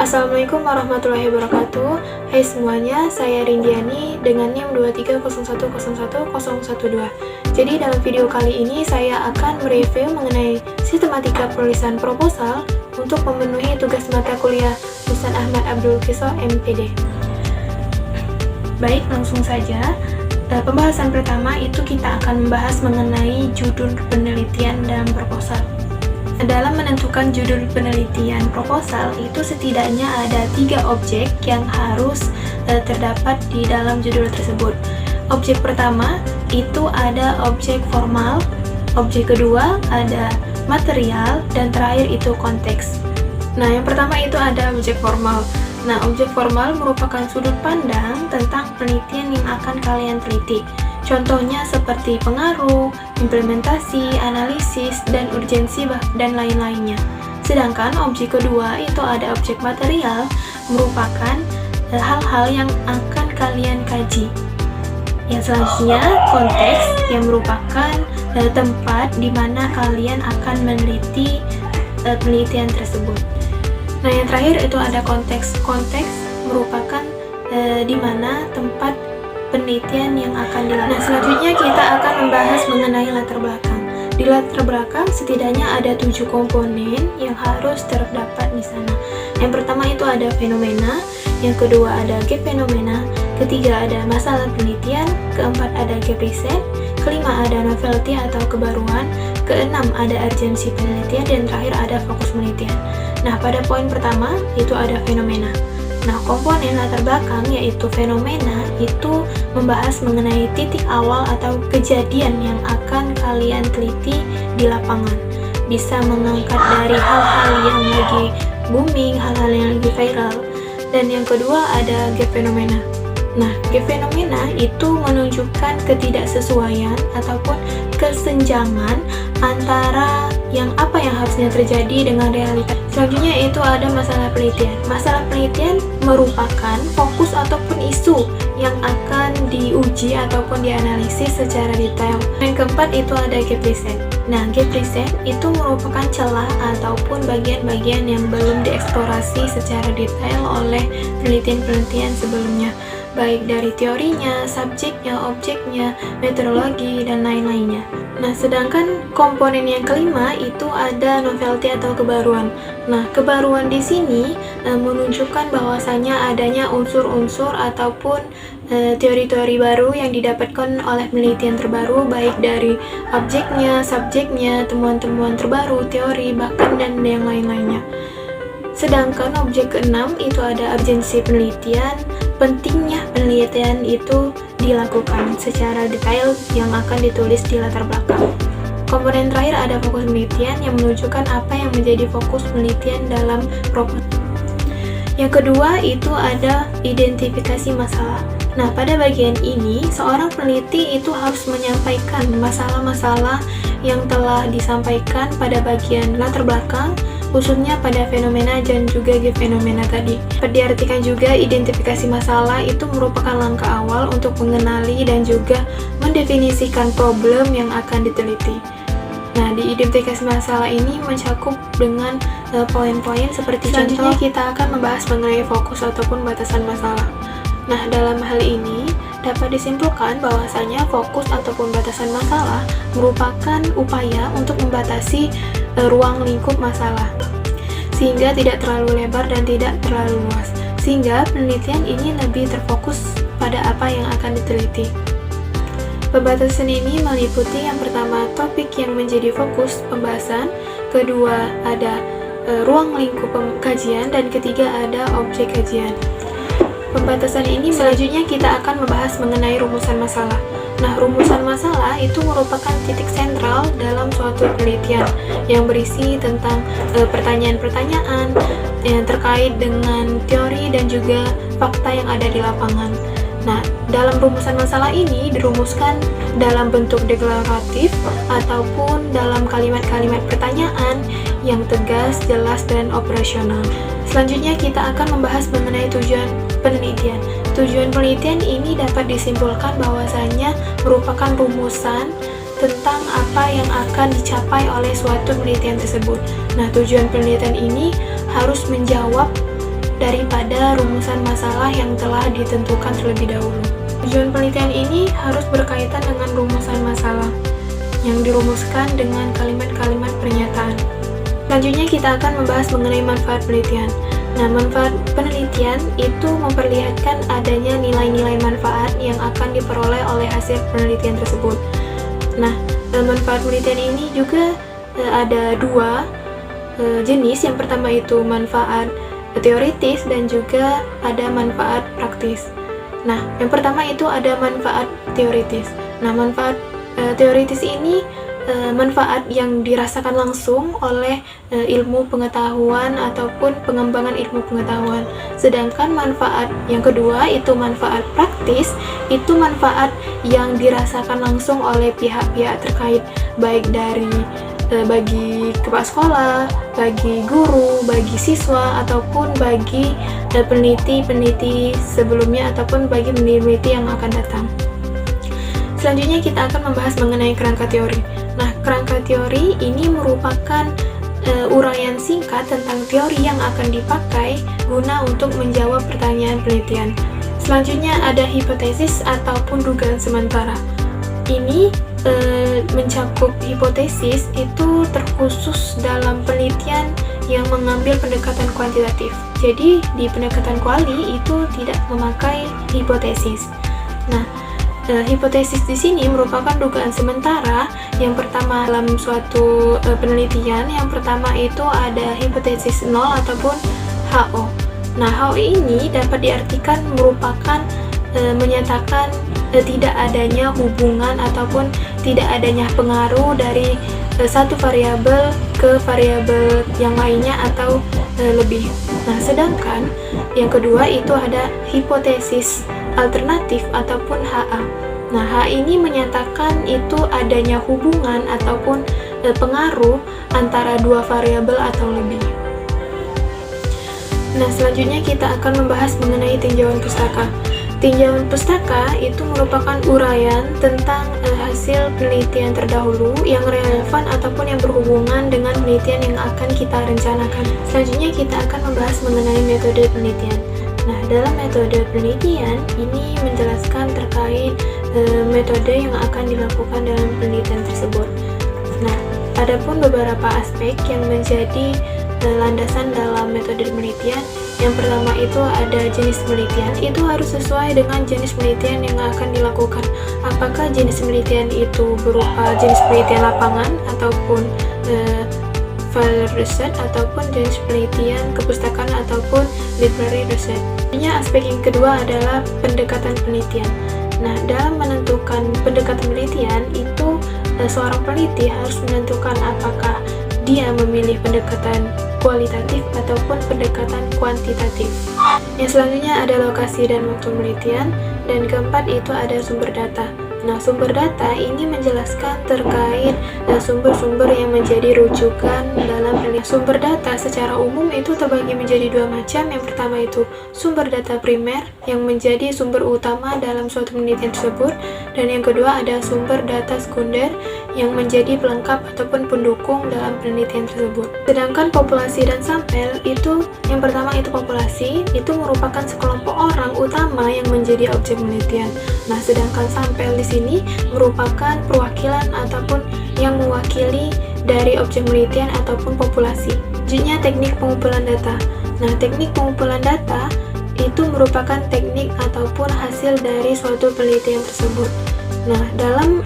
Assalamualaikum warahmatullahi wabarakatuh. Hai semuanya, saya Rindiani dengan NIM 230101012. Jadi dalam video kali ini saya akan mereview mengenai sistematika penulisan proposal untuk memenuhi tugas mata kuliah Ustaz Ahmad Abdul Qiso MPD. Baik, langsung saja. Pembahasan pertama itu kita akan membahas mengenai judul penelitian dalam proposal. Dalam menentukan judul penelitian proposal itu setidaknya ada 3 objek yang harus terdapat di dalam judul tersebut. Objek pertama itu ada objek formal, objek kedua ada material, dan terakhir itu konteks. Nah, yang pertama itu ada objek formal. Nah, objek formal merupakan sudut pandang tentang penelitian yang akan kalian teliti. Contohnya seperti pengaruh, implementasi, analisis, dan urgensi dan lain-lainnya. Sedangkan objek kedua itu ada objek material, merupakan hal-hal yang akan kalian kaji. Yang selanjutnya konteks, yang merupakan tempat di mana kalian akan meneliti penelitian tersebut. Nah, yang terakhir itu ada konteks. Konteks merupakan di mana tempat penelitian yang akan dilakukan. Nah, selanjutnya kita akan membahas mengenai latar belakang. Di latar belakang setidaknya ada 7 komponen yang harus terdapat di sana. Yang pertama itu ada fenomena, yang kedua ada gap fenomena, ketiga ada masalah penelitian, keempat ada gap riset, kelima ada novelty atau kebaruan, keenam ada urgensi penelitian, dan terakhir ada fokus penelitian. Nah, pada poin pertama itu ada fenomena. Nah, komponen latar belakang yaitu fenomena itu membahas mengenai titik awal atau kejadian yang akan kalian teliti di lapangan. Bisa mengangkat dari hal-hal yang lagi booming, hal-hal yang lagi viral. Dan yang kedua ada gap fenomena. Nah, gap fenomena itu menunjukkan ketidaksesuaian ataupun kesenjangan antara yang harusnya terjadi dengan realitas. Selanjutnya itu ada masalah penelitian. Masalah penelitian merupakan fokus ataupun isu yang akan diuji ataupun dianalisis secara detail. Yang keempat itu ada gap riset. Nah, gap riset itu merupakan celah ataupun bagian-bagian yang belum dieksplorasi secara detail oleh penelitian-penelitian sebelumnya, baik dari teorinya, subjeknya, objeknya, metodologi, dan lain-lainnya. Nah, sedangkan komponen yang kelima itu ada novelty atau kebaruan. Nah, kebaruan di sini menunjukkan bahwasanya adanya unsur-unsur ataupun teori-teori baru yang didapatkan oleh penelitian terbaru, baik dari objeknya, subjeknya, temuan-temuan terbaru, teori, bahkan dan yang lain-lainnya. Sedangkan objek keenam itu ada urgensi penelitian. Pentingnya penelitian itu dilakukan secara detail yang akan ditulis di latar belakang. Komponen terakhir ada fokus penelitian yang menunjukkan apa yang menjadi fokus penelitian dalam proposal. Yang kedua itu ada identifikasi masalah. Nah, pada bagian ini seorang peneliti itu harus menyampaikan masalah-masalah yang telah disampaikan pada bagian latar belakang, khususnya pada fenomena dan juga gap fenomena tadi. Diartikan juga identifikasi masalah itu merupakan langkah awal untuk mengenali dan juga mendefinisikan problem yang akan diteliti. Nah, di identifikasi masalah ini mencakup dengan poin-poin seperti contohnya kita akan membahas mengenai fokus ataupun batasan masalah. Nah, dalam hal ini dapat disimpulkan bahwasanya fokus ataupun batasan masalah merupakan upaya untuk membatasi ruang lingkup masalah sehingga tidak terlalu lebar dan tidak terlalu luas, sehingga penelitian ini lebih terfokus pada apa yang akan diteliti. Pembatasan ini meliputi yang pertama topik yang menjadi fokus pembahasan, kedua ada ruang lingkup kajian, dan ketiga ada objek kajian. Pembatasan ini selanjutnya kita akan membahas mengenai rumusan masalah. Nah, rumusan masalah itu merupakan titik sentral dalam suatu penelitian yang berisi tentang pertanyaan-pertanyaan yang terkait dengan teori dan juga fakta yang ada di lapangan. Nah, dalam rumusan masalah ini dirumuskan dalam bentuk deklaratif ataupun dalam kalimat-kalimat pertanyaan yang tegas, jelas, dan operasional. Selanjutnya kita akan membahas mengenai tujuan penelitian. Tujuan penelitian ini dapat disimpulkan bahwasanya merupakan rumusan tentang apa yang akan dicapai oleh suatu penelitian tersebut. Nah, tujuan penelitian ini harus menjawab daripada rumusan masalah yang telah ditentukan terlebih dahulu. Tujuan penelitian ini harus berkaitan dengan rumusan masalah yang dirumuskan dengan kalimat-kalimat pernyataan. Selanjutnya kita akan membahas mengenai manfaat penelitian. Nah, manfaat penelitian itu memperlihatkan adanya nilai-nilai manfaat yang akan diperoleh oleh hasil penelitian tersebut. Nah, manfaat penelitian ini juga ada dua jenis. Yang pertama itu manfaat teoritis dan juga ada manfaat praktis. Nah, yang pertama itu ada manfaat teoritis. Nah, manfaat teoritis ini manfaat yang dirasakan langsung oleh ilmu pengetahuan ataupun pengembangan ilmu pengetahuan. Sedangkan manfaat yang kedua itu manfaat praktis, itu manfaat yang dirasakan langsung oleh pihak-pihak terkait, baik dari bagi kepala sekolah, bagi guru, bagi siswa, ataupun bagi peneliti-peneliti sebelumnya ataupun bagi peneliti yang akan datang. Selanjutnya kita akan membahas mengenai kerangka teori. Nah, kerangka teori ini merupakan uraian singkat tentang teori yang akan dipakai guna untuk menjawab pertanyaan penelitian. Selanjutnya ada hipotesis ataupun dugaan sementara. Ini mencakup hipotesis itu terkhusus dalam penelitian yang mengambil pendekatan kuantitatif. Jadi di pendekatan kuali itu tidak memakai hipotesis. Nah, hipotesis di sini merupakan dugaan sementara. Yang pertama dalam suatu penelitian, yang pertama itu ada hipotesis nol ataupun HO. Nah, HO ini dapat diartikan merupakan menyatakan tidak adanya hubungan ataupun tidak adanya pengaruh dari satu variabel ke variabel yang lainnya atau lebih. Nah, sedangkan yang kedua itu ada hipotesis alternatif ataupun HA. Nah, HA ini menyatakan itu adanya hubungan ataupun pengaruh antara dua variabel atau lebih. Nah, selanjutnya kita akan membahas mengenai tinjauan pustaka. Tinjauan pustaka itu merupakan uraian tentang hasil penelitian terdahulu yang relevan ataupun yang berhubungan dengan penelitian yang akan kita rencanakan. Selanjutnya kita akan membahas mengenai metode penelitian. Nah, dalam metode penelitian ini menjelaskan terkait metode yang akan dilakukan dalam penelitian tersebut. Nah, adapun beberapa aspek yang menjadi landasan dalam metode penelitian. Yang pertama itu ada jenis penelitian. Itu harus sesuai dengan jenis penelitian yang akan dilakukan. Apakah jenis penelitian itu berupa jenis penelitian lapangan ataupun field research ataupun jenis penelitian kepustakaan ataupun library research. Aspek yang kedua adalah pendekatan penelitian. Nah, dalam menentukan pendekatan penelitian itu seorang peneliti harus menentukan apakah dia memilih pendekatan kualitatif ataupun pendekatan kuantitatif. Yang selanjutnya ada lokasi dan waktu penelitian, dan keempat itu ada sumber data. Nah, sumber data ini menjelaskan terkait sumber-sumber yang menjadi rujukan dalam penelitian. Sumber data secara umum itu terbagi menjadi dua macam. Yang pertama itu sumber data primer yang menjadi sumber utama dalam suatu penelitian tersebut, dan yang kedua ada sumber data sekunder yang menjadi pelengkap ataupun pendukung dalam penelitian tersebut. Sedangkan populasi dan sampel itu, yang pertama itu populasi, itu merupakan sekelompok orang utama yang menjadi objek penelitian. Nah, sedangkan sampel di sini merupakan perwakilan ataupun yang mewakili dari objek penelitian ataupun populasi. Selanjutnya teknik pengumpulan data. Nah, teknik pengumpulan data itu merupakan teknik ataupun hasil dari suatu penelitian tersebut. Nah, dalam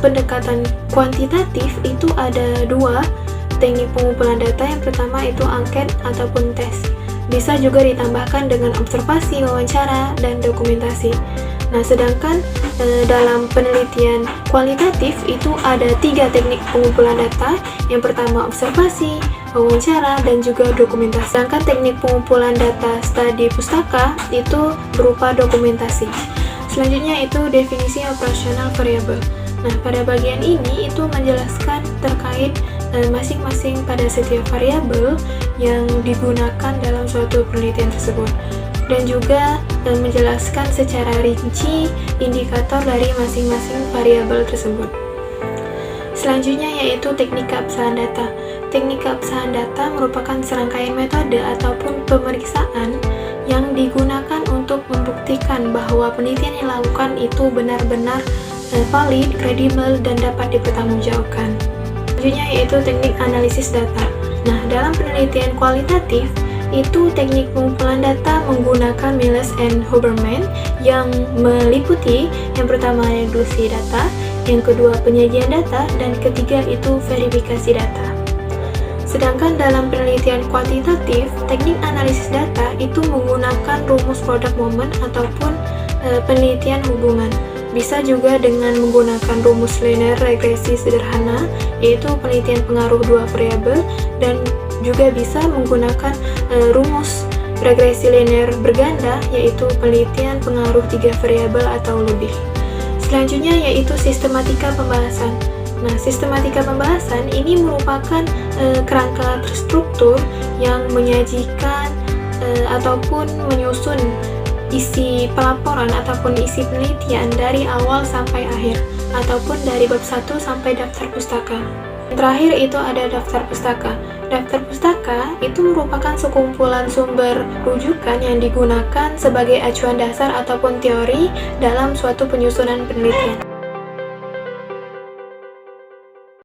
pendekatan kuantitatif itu ada dua teknik pengumpulan data. Yang pertama itu angket ataupun tes. Bisa juga ditambahkan dengan observasi, wawancara, dan dokumentasi. Nah, sedangkan dalam penelitian kualitatif itu ada tiga teknik pengumpulan data. Yang pertama observasi, wawancara, dan juga dokumentasi. Sedangkan teknik pengumpulan data studi pustaka itu berupa dokumentasi. Selanjutnya itu definisi operasional variabel. Nah, pada bagian ini itu menjelaskan terkait masing-masing pada setiap variabel yang digunakan dalam suatu penelitian tersebut, dan juga menjelaskan secara rinci indikator dari masing-masing variabel tersebut. Selanjutnya yaitu teknik keabsahan data. teknik keabsahan data merupakan serangkaian metode ataupun pemeriksaan yang digunakan untuk membuktikan bahwa penelitian yang dilakukan itu benar-benar valid, kredibel, dan dapat dipertanggungjawabkan. Selanjutnya yaitu teknik analisis data. Nah, dalam penelitian kualitatif, itu teknik pengumpulan data menggunakan Miles and Huberman yang meliputi yang pertama regressi data, yang kedua penyajian data, dan ketiga itu verifikasi data. Sedangkan dalam penelitian kuantitatif, teknik analisis data itu menggunakan rumus product moment ataupun penelitian hubungan. Bisa juga dengan menggunakan rumus linear regresi sederhana, yaitu penelitian pengaruh dua variabel, dan juga bisa menggunakan rumus regresi linear berganda, yaitu penelitian pengaruh tiga variabel atau lebih. Selanjutnya yaitu sistematika pembahasan. Nah, sistematika pembahasan ini merupakan kerangka terstruktur yang menyajikan ataupun menyusun isi pelaporan ataupun isi penelitian dari awal sampai akhir, ataupun dari bab 1 sampai daftar pustaka. Terakhir itu ada daftar pustaka. Daftar pustaka itu merupakan sekumpulan sumber rujukan yang digunakan sebagai acuan dasar ataupun teori dalam suatu penyusunan penelitian.